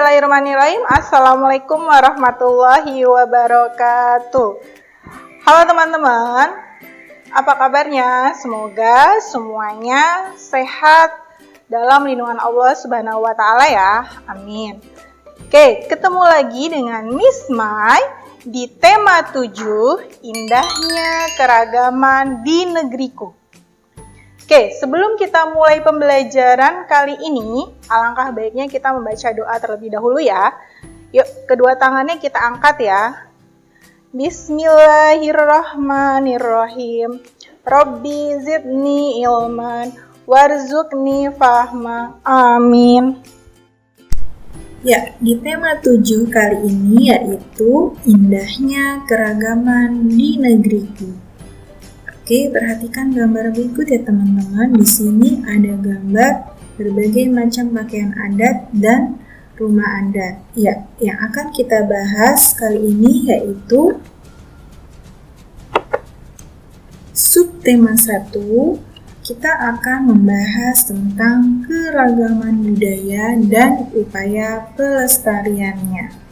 Bismillahirrahmanirrahim. Assalamualaikum warahmatullahi wabarakatuh. Halo teman-teman, apa kabarnya? Semoga semuanya sehat dalam lindungan Allah Subhanahu wa Ta'ala ya. Amin. Oke, ketemu lagi dengan Miss Mai di tema 7, indahnya keragaman di negeriku. Oke, sebelum kita mulai pembelajaran kali ini, alangkah baiknya kita membaca doa terlebih dahulu ya. Yuk, kedua tangannya kita angkat ya. Bismillahirrahmanirrahim. Rabbi zidni ilman, warzuqni fahma. Amin. Ya, di tema 7 kali ini yaitu indahnya keragaman di negeriku. Oke, perhatikan gambar berikut ya teman-teman. Di sini ada gambar berbagai macam pakaian adat dan rumah adat. Ya, yang akan kita bahas kali ini yaitu subtema 1. Kita akan membahas tentang keragaman budaya dan upaya pelestariannya.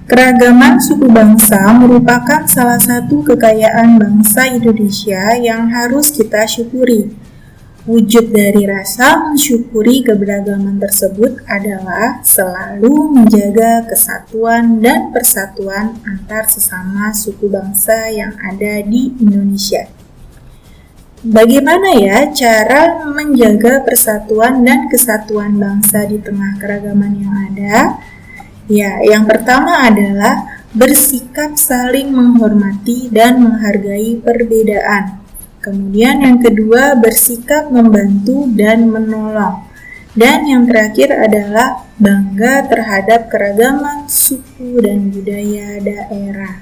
Keragaman suku bangsa merupakan salah satu kekayaan bangsa Indonesia yang harus kita syukuri. Wujud dari rasa mensyukuri keberagaman tersebut adalah selalu menjaga kesatuan dan persatuan antar sesama suku bangsa yang ada di Indonesia. Bagaimana ya cara menjaga persatuan dan kesatuan bangsa di tengah keragaman yang ada? Ya, yang pertama adalah bersikap saling menghormati dan menghargai perbedaan. Kemudian yang kedua, bersikap membantu dan menolong. Dan yang terakhir adalah bangga terhadap keragaman suku dan budaya daerah.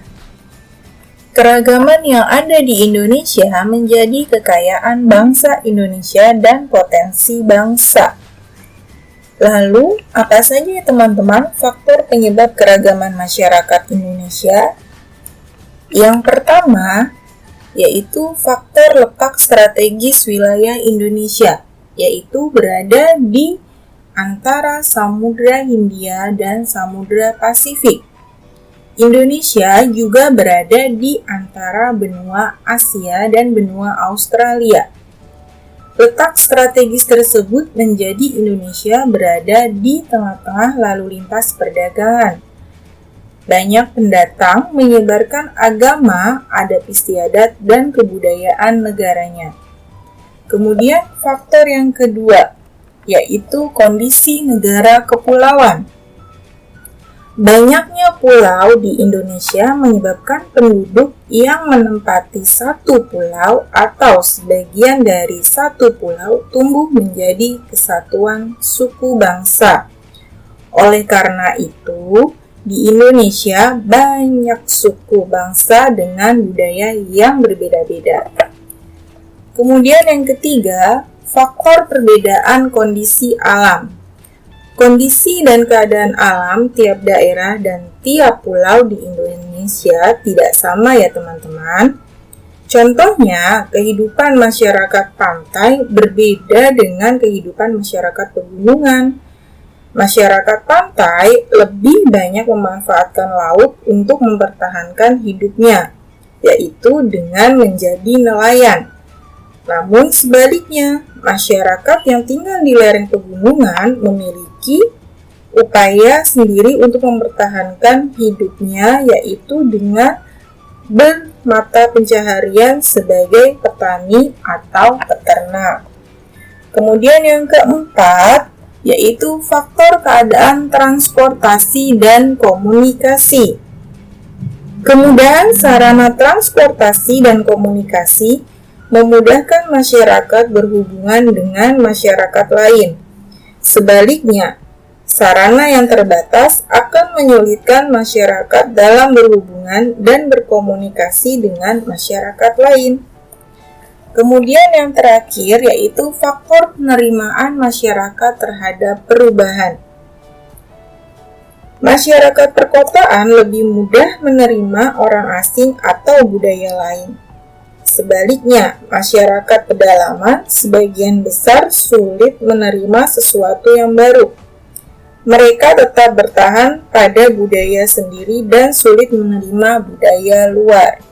Keragaman yang ada di Indonesia menjadi kekayaan bangsa Indonesia dan potensi bangsa. Lalu, apa saja ya teman-teman faktor penyebab keragaman masyarakat Indonesia? Yang pertama, yaitu faktor letak strategis wilayah Indonesia, yaitu berada di antara Samudra Hindia dan Samudra Pasifik. Indonesia juga berada di antara benua Asia dan benua Australia. Letak strategis tersebut menjadi Indonesia berada di tengah-tengah lalu lintas perdagangan. Banyak pendatang menyebarkan agama, adat istiadat, dan kebudayaan negaranya. Kemudian faktor yang kedua, yaitu kondisi negara kepulauan. Banyaknya pulau di Indonesia menyebabkan penduduk yang menempati satu pulau atau sebagian dari satu pulau tumbuh menjadi kesatuan suku bangsa. Oleh karena itu, di Indonesia banyak suku bangsa dengan budaya yang berbeda-beda. Kemudian yang ketiga, faktor perbedaan kondisi alam. Kondisi dan keadaan alam tiap daerah dan tiap pulau di Indonesia tidak sama ya teman-teman. Contohnya, kehidupan masyarakat pantai berbeda dengan kehidupan masyarakat pegunungan. Masyarakat pantai lebih banyak memanfaatkan laut untuk mempertahankan hidupnya, yaitu dengan menjadi nelayan. Namun sebaliknya, masyarakat yang tinggal di lereng pegunungan memiliki upaya sendiri untuk mempertahankan hidupnya, yaitu dengan bermata pencaharian sebagai petani atau peternak. Kemudian yang keempat, yaitu faktor keadaan transportasi dan komunikasi. Kemudahan sarana transportasi dan komunikasi memudahkan masyarakat berhubungan dengan masyarakat lain. Sebaliknya, sarana yang terbatas akan menyulitkan masyarakat dalam berhubungan dan berkomunikasi dengan masyarakat lain. Kemudian yang terakhir yaitu faktor penerimaan masyarakat terhadap perubahan. Masyarakat perkotaan lebih mudah menerima orang asing atau budaya lain. Sebaliknya, masyarakat pedalaman sebagian besar sulit menerima sesuatu yang baru. mereka tetap bertahan pada budaya sendiri dan sulit menerima budaya luar.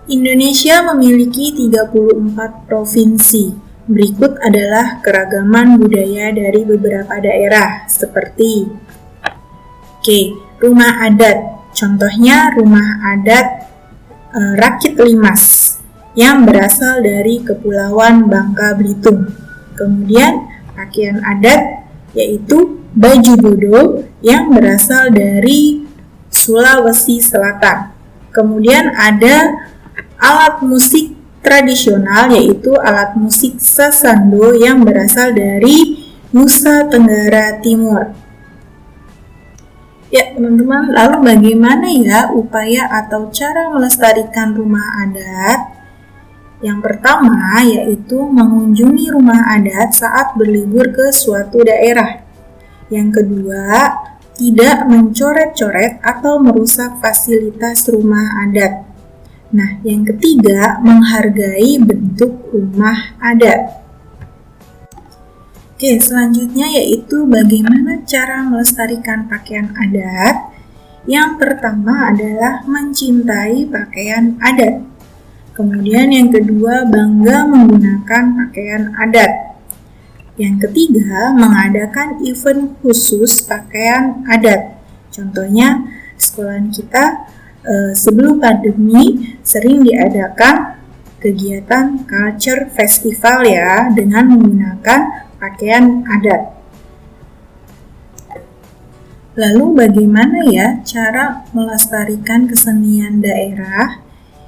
Indonesia memiliki 34 provinsi. Berikut adalah keragaman budaya dari beberapa daerah seperti rumah adat. Contohnya rumah adat Rakit Limas yang berasal dari Kepulauan Bangka Belitung. Kemudian pakaian adat yaitu baju bodo yang berasal dari Sulawesi Selatan. Kemudian ada alat musik tradisional yaitu alat musik sasando yang berasal dari Nusa Tenggara Timur. Ya teman-teman, lalu bagaimana ya upaya atau cara melestarikan rumah adat? Yang pertama yaitu mengunjungi rumah adat saat berlibur ke suatu daerah. Yang kedua, tidak mencoret-coret atau merusak fasilitas rumah adat. Nah, yang ketiga, menghargai bentuk rumah adat. Oke, selanjutnya yaitu bagaimana cara melestarikan pakaian adat. Yang pertama adalah mencintai pakaian adat. Kemudian yang kedua, bangga menggunakan pakaian adat. Yang ketiga, mengadakan event khusus pakaian adat. Contohnya, sekolahan kita sebelum pandemi sering diadakan kegiatan culture festival ya dengan menggunakan pakaian adat. Lalu bagaimana ya cara melestarikan kesenian daerah?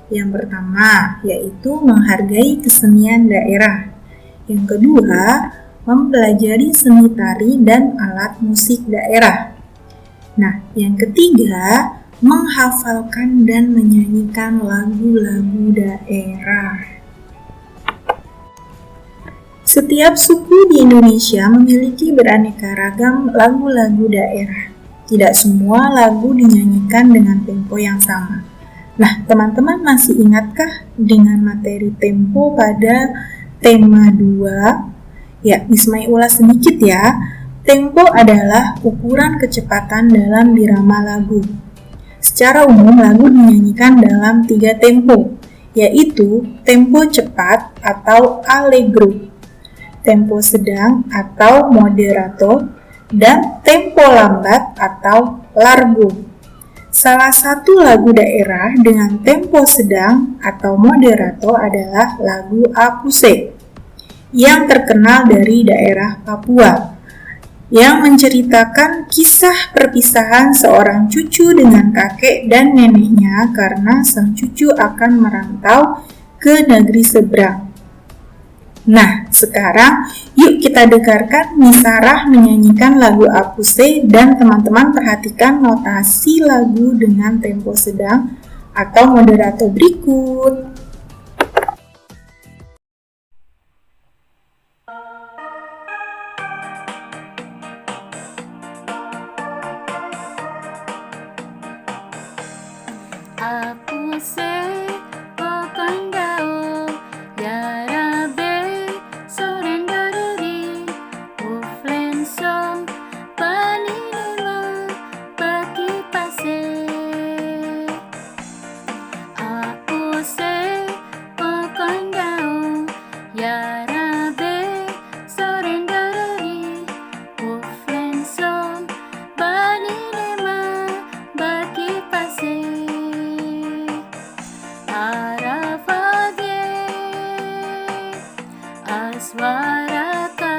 Yang pertama yaitu menghargai kesenian daerah. Yang kedua, mempelajari seni tari dan alat musik daerah. Nah, yang ketiga, menghafalkan dan menyanyikan lagu-lagu daerah. Setiap suku di Indonesia memiliki beraneka ragam lagu-lagu daerah. Tidak semua lagu dinyanyikan dengan tempo yang sama. Nah, teman-teman masih ingatkah dengan materi tempo pada tema 2? Ya, Ismai ulas sedikit ya. Tempo adalah ukuran kecepatan dalam birama lagu. Secara umum, lagu dinyanyikan dalam 3 tempo, yaitu tempo cepat atau allegro, tempo sedang atau moderato, dan tempo lambat atau largo. Salah satu lagu daerah dengan tempo sedang atau moderato adalah lagu Apuse, yang terkenal dari daerah Papua, yang menceritakan kisah perpisahan seorang cucu dengan kakek dan neneknya karena sang cucu akan merantau ke negeri seberang. Nah, sekarang yuk kita dengarkan Misarah menyanyikan lagu Apuse dan teman-teman perhatikan notasi lagu dengan tempo sedang atau moderato berikut. Apuse okandao yarabe sorendoreri uflenso paninema bagi pase. Apuse okandao yarabe sorendoreri uflenso paninema bagi pase. Aravade aswarakan,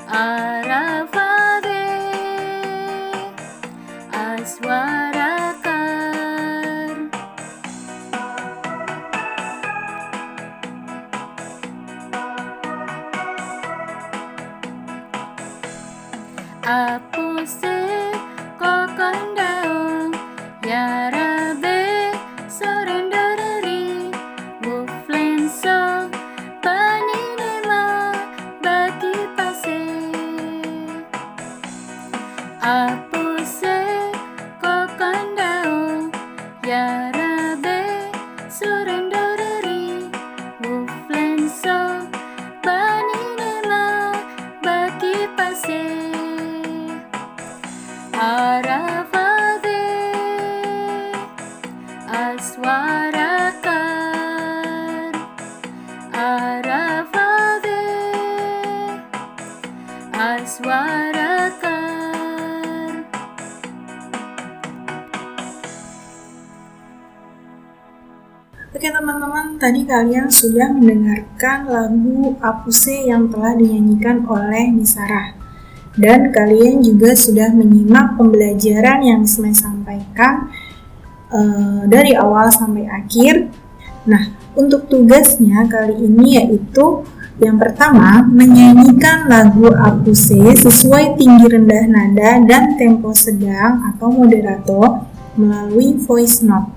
Aravade aswarakan. Apuse kokondao yarabe sorendoreri uflenso paninema bagi pase. Apuse kokondao yarabe sorendoreri uflenso paninema Arafade Aswarakan Arafade Aswarakan. Oke teman-teman, tadi kalian sudah mendengarkan lagu Apuse yang telah dinyanyikan oleh Misarah. Dan kalian juga sudah menyimak pembelajaran yang saya sampaikan dari awal sampai akhir. Nah, untuk tugasnya kali ini yaitu yang pertama, menyanyikan lagu Apuse sesuai tinggi rendah nada dan tempo sedang atau moderato melalui voice note.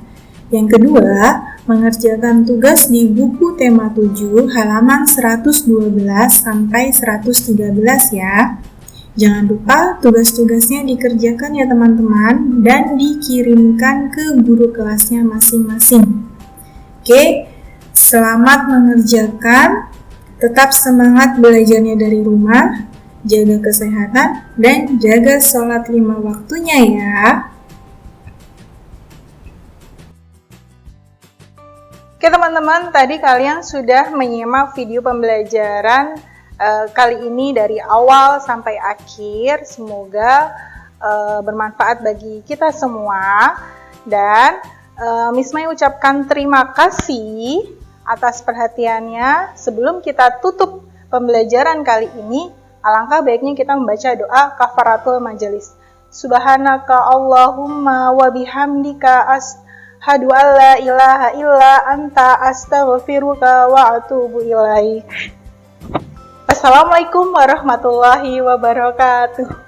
Yang kedua, mengerjakan tugas di buku tema 7 halaman 112 sampai 113 ya. Jangan lupa tugas-tugasnya dikerjakan ya teman-teman dan dikirimkan ke guru kelasnya masing-masing. Oke, selamat mengerjakan, tetap semangat belajarnya dari rumah, jaga kesehatan dan jaga sholat 5 waktunya ya. Oke teman-teman, tadi kalian sudah menyimak video pembelajaran kali ini dari awal sampai akhir. Semoga bermanfaat bagi kita semua. Dan Miss Mai ucapkan terima kasih atas perhatiannya. Sebelum kita tutup pembelajaran kali ini, alangkah baiknya kita membaca doa kafaratul majelis. Subhanaka Allahumma wa bihamdika Hadu alla ilaha illa anta astaghfiruka wa atubu ilaik. Assalamualaikum warahmatullahi wabarakatuh.